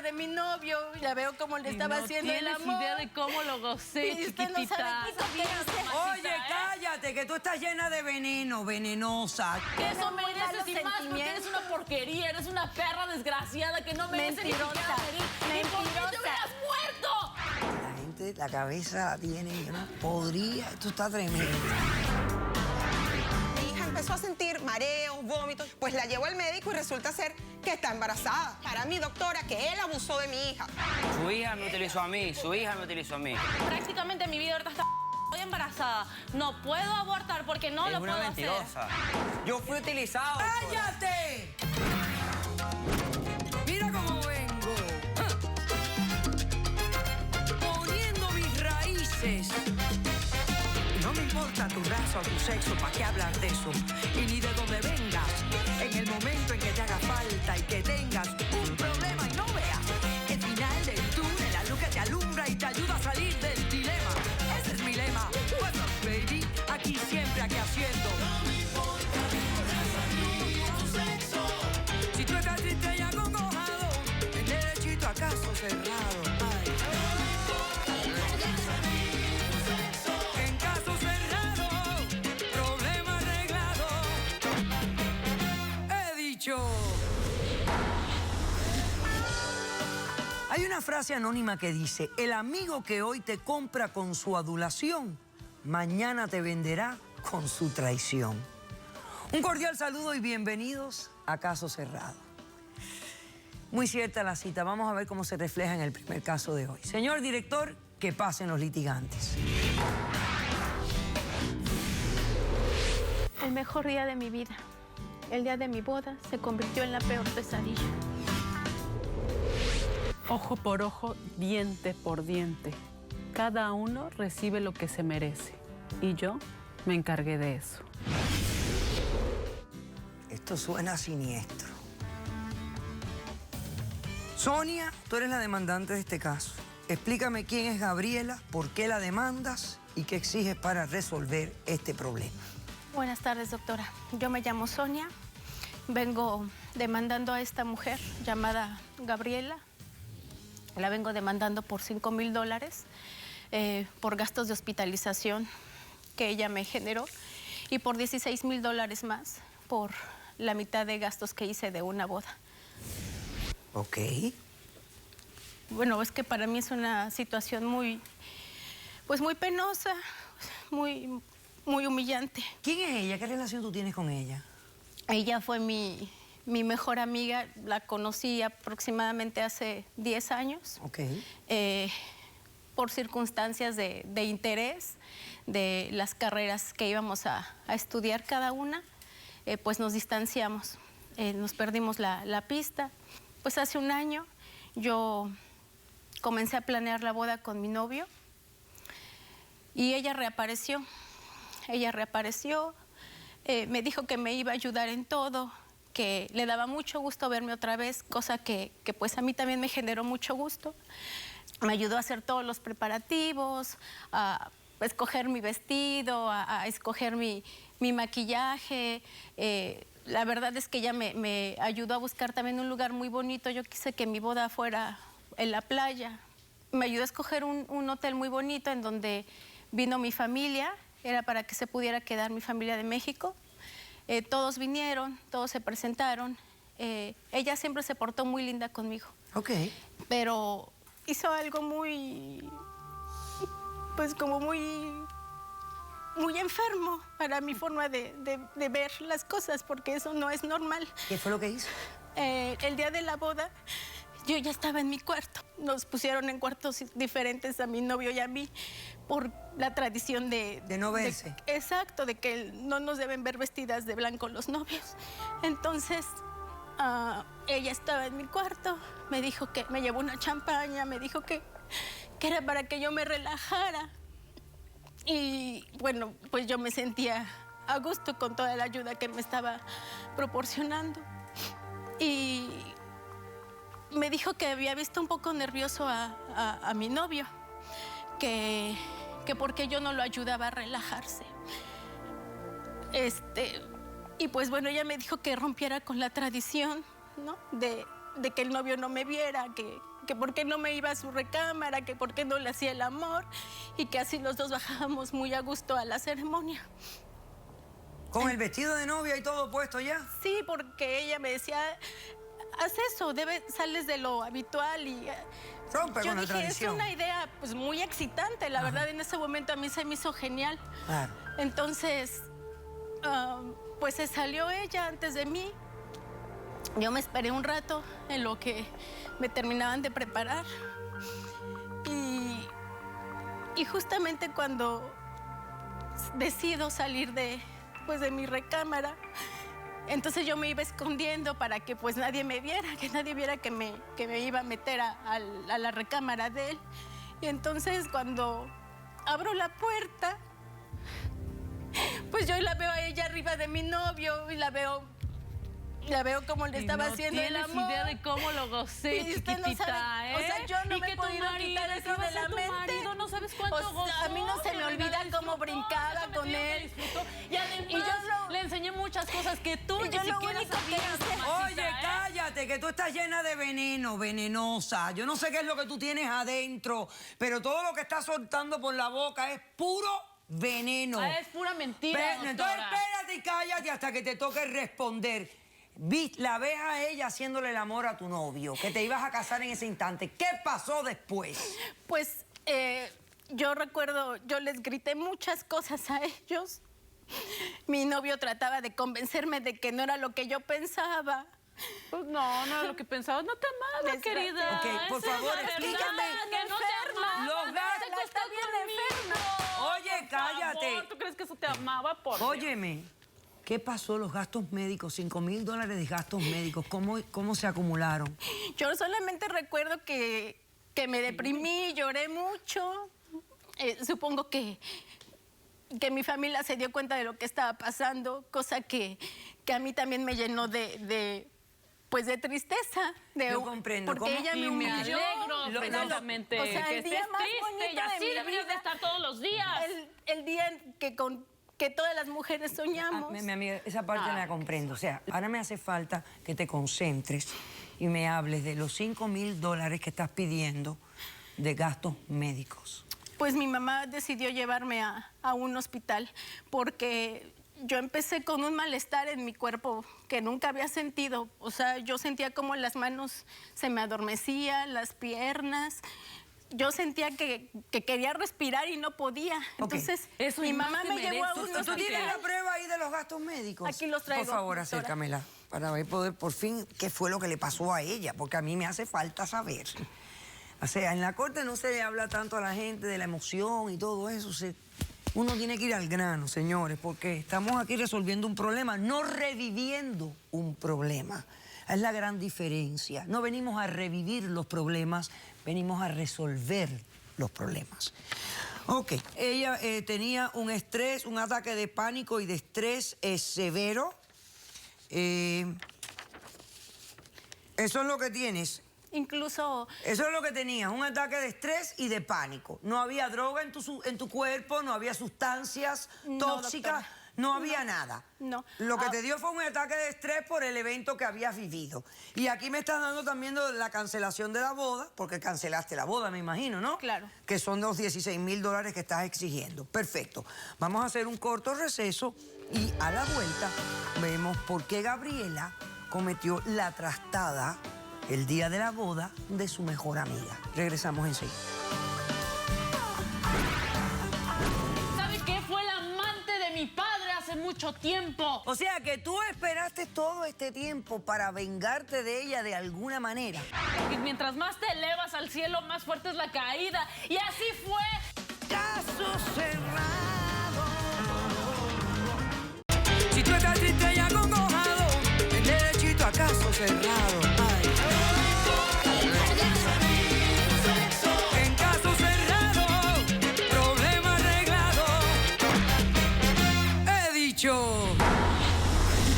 de mi novio. Ya veo cómo le estaba haciendo el amor. No tienes idea de cómo lo gocé, chiquitita. No sabe qué dice. Oye, cállate, que tú estás llena de veneno, venenosa. Que eso mereces y más porque eres una porquería, eres una perra desgraciada que no merece ni siquiera morir. ¿Y por qué te hubieras muerto? La gente, la cabeza la tiene, yo no podría, esto está tremendo. Mi hija empezó a sentir mareos, vómitos, pues la llevo al médico y resulta ser que está embarazada. Para mi doctora, que él abusó de mi hija. Su hija me utilizó a mí, su hija me utilizó a mí. Prácticamente mi vida ahorita está... Estoy embarazada. No puedo abortar porque no lo puedo hacer. Es una mentirosa. Yo fui utilizado. ¡Cállate! Mira cómo vengo. Poniendo mis raíces. No me importa tu raza o tu sexo, ¿para qué hablar de eso? Y ni de dónde vengas. En el momento en que te haga falta y que tengas un problema y no veas el final del túnel, la luz que te alumbra y te ayuda a salir del dilema. Ese es mi lema. What's up, baby? Aquí siempre, aquí haciendo. No me importa tu sexo. Si tú estás triste y acongojado, el derechito a caso cerrado. Ay. En caso cerrado, problema arreglado. He dicho. Hay una frase anónima que dice: el amigo que hoy te compra con su adulación, mañana te venderá con su traición. Un cordial saludo y bienvenidos a Caso Cerrado. Muy cierta la cita, vamos a ver cómo se refleja en el primer caso de hoy. Señor director, que pasen los litigantes. El mejor día de mi vida, el día de mi boda, se convirtió en la peor pesadilla. Ojo por ojo, diente por diente. Cada uno recibe lo que se merece. Y yo me encargué de eso. Esto suena siniestro. Sonia, tú eres la demandante de este caso. Explícame quién es Gabriela, por qué la demandas y qué exiges para resolver este problema. Buenas tardes, doctora. Yo me llamo Sonia. Vengo demandando a esta mujer llamada Gabriela. La vengo demandando por $5,000 por gastos de hospitalización que ella me generó y por $16,000 más por la mitad de gastos que hice de una boda. Ok. Bueno, es que para mí es una situación muy penosa, muy humillante. ¿Quién es ella? ¿Qué relación tú tienes con ella? Ella fue mi mejor amiga, la conocí aproximadamente hace 10 años. Ok. Por circunstancias de interés, de las carreras que íbamos a estudiar cada una, pues nos distanciamos, nos perdimos la pista. Pues hace un año yo comencé a planear la boda con mi novio y ella reapareció. Me dijo que me iba a ayudar en todo, que le daba mucho gusto verme otra vez, cosa que pues a mí también me generó mucho gusto. Me ayudó a hacer todos los preparativos, a escoger mi vestido, a escoger mi maquillaje. La verdad es que ella me ayudó a buscar también un lugar muy bonito. Yo quise que mi boda fuera en la playa. Me ayudó a escoger un hotel muy bonito en donde vino mi familia. Era para que se pudiera quedar mi familia de México. Todos vinieron, todos se presentaron. Ella siempre se portó muy linda conmigo. Ok. Pero hizo algo muy enfermo para mi forma de ver las cosas, porque eso no es normal. ¿Qué fue lo que hizo? El día de la boda, yo ya estaba en mi cuarto. Nos pusieron en cuartos diferentes a mi novio y a mí por la tradición de no verse. Exacto, de que no nos deben ver vestidas de blanco los novios. Entonces, ella estaba en mi cuarto, me dijo que me llevó una champaña, me dijo que era para que yo me relajara. Y bueno, pues yo me sentía a gusto con toda la ayuda que me estaba proporcionando. Y me dijo que había visto un poco nervioso a mi novio, que porque yo no lo ayudaba a relajarse. Y pues bueno, ella me dijo que rompiera con la tradición, ¿no? De que el novio no me viera, que por qué no me iba a su recámara, que por qué no le hacía el amor, y que así los dos bajábamos muy a gusto a la ceremonia. ¿Con el vestido de novia y todo puesto ya? Sí, porque ella me decía, haz eso, sales de lo habitual y... Rompe yo con la dije, tradición. es una idea pues muy excitante, la verdad, en ese momento a mí se me hizo genial. Claro. Entonces, pues se salió ella antes de mí. Yo me esperé un rato en lo que me terminaban de preparar. Y justamente cuando decido salir de mi recámara, entonces yo me iba escondiendo para que pues nadie me viera, que nadie viera que me iba a meter a la recámara de él. Y entonces cuando abro la puerta, pues yo la veo a ella arriba de mi novio y la veo como le estaba haciendo el amor. No tienes idea de cómo lo gocé, Y usted no chiquitita, sabe, ¿eh? o sea, yo no y me que he tu podido marido, quitar eso que iba a de ser la tu mente. marido, no sabes cuánto O sea, gozó, a mí no se me que olvida disfrutó, cómo brincaba que se con metió, que él. disfrutó. Y además Y yo le enseñé muchas cosas que tú Y ni yo lo siquiera único que sabías, hice- mamacita, Oye, ¿eh? cállate, que tú estás llena de veneno, venenosa. Yo no sé qué es lo que tú tienes adentro, pero todo lo que estás soltando por la boca es puro veneno. Ah, es pura mentira, Entonces doctora. espérate y cállate hasta que te toque responder. La ves a ella haciéndole el amor a tu novio, que te ibas a casar en ese instante. ¿Qué pasó después? Pues yo recuerdo, yo les grité muchas cosas a ellos. Mi novio trataba de convencerme de que no era lo que yo pensaba. Pues no era lo que pensabas. No te amaba, Les- querida. Ok, por Esa es favor, la verdad, explícame. que no te amaba. Los no gastos- te acostó Está bien conmigo. Oye, Por cállate. favor, ¿tú crees que eso te amaba? Por Dios. Óyeme, ¿qué pasó los gastos médicos? $5,000 de gastos médicos. ¿Cómo se acumularon? Yo solamente recuerdo que me deprimí, lloré mucho. Supongo que mi familia se dio cuenta de lo que estaba pasando, cosa que a mí también me llenó de tristeza. Yo comprendo. Porque ¿Cómo? ella me Y me humilló. alegro precisamente o sea, que el día estés más triste bonito y así de mi deberías de vida, estar todos los días. el día en que todas las mujeres soñamos. Mi amiga, esa parte la comprendo. O sea, ahora me hace falta que te concentres y me hables de los $5,000 que estás pidiendo de gastos médicos. Pues mi mamá decidió llevarme a un hospital porque yo empecé con un malestar en mi cuerpo que nunca había sentido. O sea, yo sentía como las manos se me adormecían, las piernas. Yo sentía que quería respirar y no podía. Ok. Entonces, Eso mi y más mamá te me llevó a un mereces. ¿Tú tienes hospital. la prueba ahí de los gastos médicos? Aquí los traigo, Por favor, doctora. acércamela para poder por fin qué fue lo que le pasó a ella, porque a mí me hace falta saber. O sea, en la corte no se le habla tanto a la gente de la emoción y todo eso. Uno tiene que ir al grano, señores, porque estamos aquí resolviendo un problema, no reviviendo un problema. Es la gran diferencia. No venimos a revivir los problemas, venimos a resolver los problemas. Ok, ella tenía un estrés, un ataque de pánico y de estrés severo. Eso es lo que tienes. Incluso Eso es lo que tenías, un ataque de estrés y de pánico. No había droga en tu cuerpo, no había sustancias No, tóxicas, doctora. no había nada. No. Lo que te dio fue un ataque de estrés por el evento que habías vivido. Y aquí me estás dando también la cancelación de la boda, porque cancelaste la boda, me imagino, ¿no? Claro. Que son los $16,000 que estás exigiendo. Perfecto. Vamos a hacer un corto receso y a la vuelta vemos por qué Gabriela cometió la trastada el día de la boda de su mejor amiga. Regresamos enseguida. ¿Sabe qué? Fue el amante de mi padre hace mucho tiempo. O sea que tú esperaste todo este tiempo para vengarte de ella de alguna manera. Y mientras más te elevas al cielo, más fuerte es la caída. Y así fue. Caso cerrado. Si tú estás triste y acongojado, el derechito a caso cerrado.